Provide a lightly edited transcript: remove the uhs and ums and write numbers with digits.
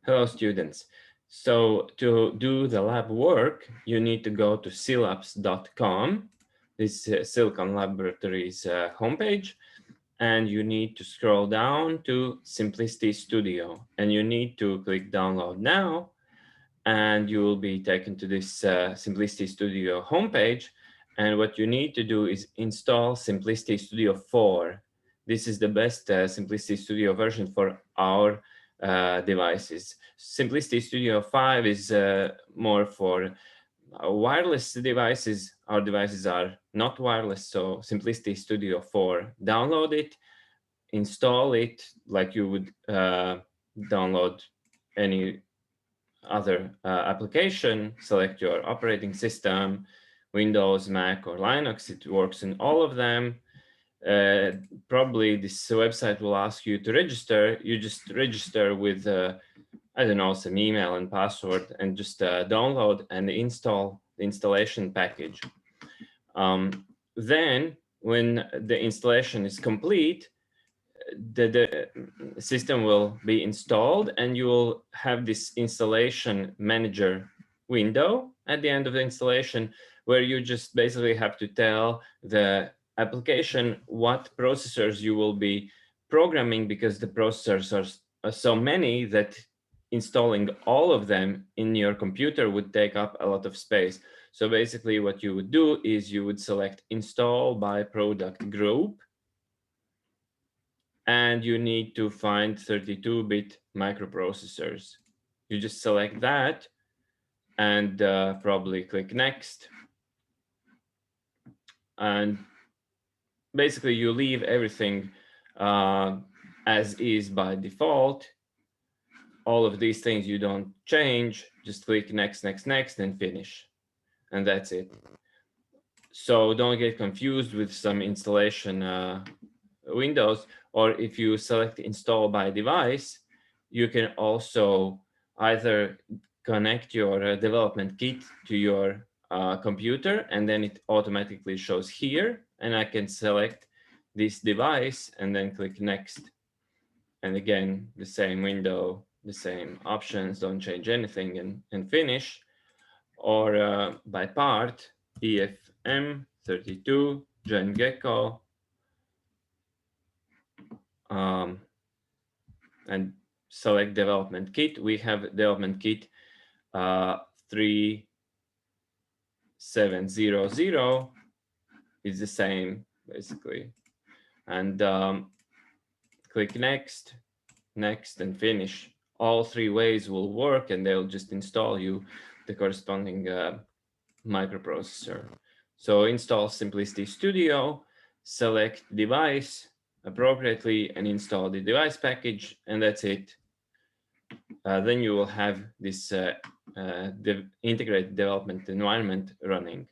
Hello, students. So to do the lab work, you need to go to clabs.com, this Silicon Laboratories homepage, and you need to scroll down to Simplicity Studio, and you need to click Download Now, and you will be taken to this Simplicity Studio homepage. And what you need to do is install Simplicity Studio 4. This is the best Simplicity Studio version for our devices. Simplicity Studio 5 is more for wireless devices. Our devices are not wireless, so Simplicity Studio 4, download it, install it like you would download any other application, select your operating system, Windows, Mac, or Linux. It works in all of them. Probably this website will ask you to register. You just register with, I don't know, some email and password, and just download and install the installation package. Then, when the installation is complete, the system will be installed, and you will have this installation manager window at the end of the installation, where you just basically have to tell the application what processors you will be programming, because the processors are so many that installing all of them in your computer would take up a lot of space. So basically what you would do is you would select install by product group, and you need to find 32-bit microprocessors. You just select that and probably click next. And basically you leave everything as is by default. All of these things you don't change, just click next, next, next, and finish. And that's it. So don't get confused with some installation windows, or if you select install by device, you can also either connect your development kit to your computer, and then it automatically shows here, and I can select this device and then click next. And again, the same window, the same options, don't change anything, and finish. Or by part, EFM32, join Gecko, and select development kit. We have development kit 3700 is the same basically, and click next, next, and finish. All three ways will work, and they'll just install you the corresponding microprocessor. So install Simplicity Studio, select device appropriately, and install the device package, and that's it. Then you will have this integrated development environment running.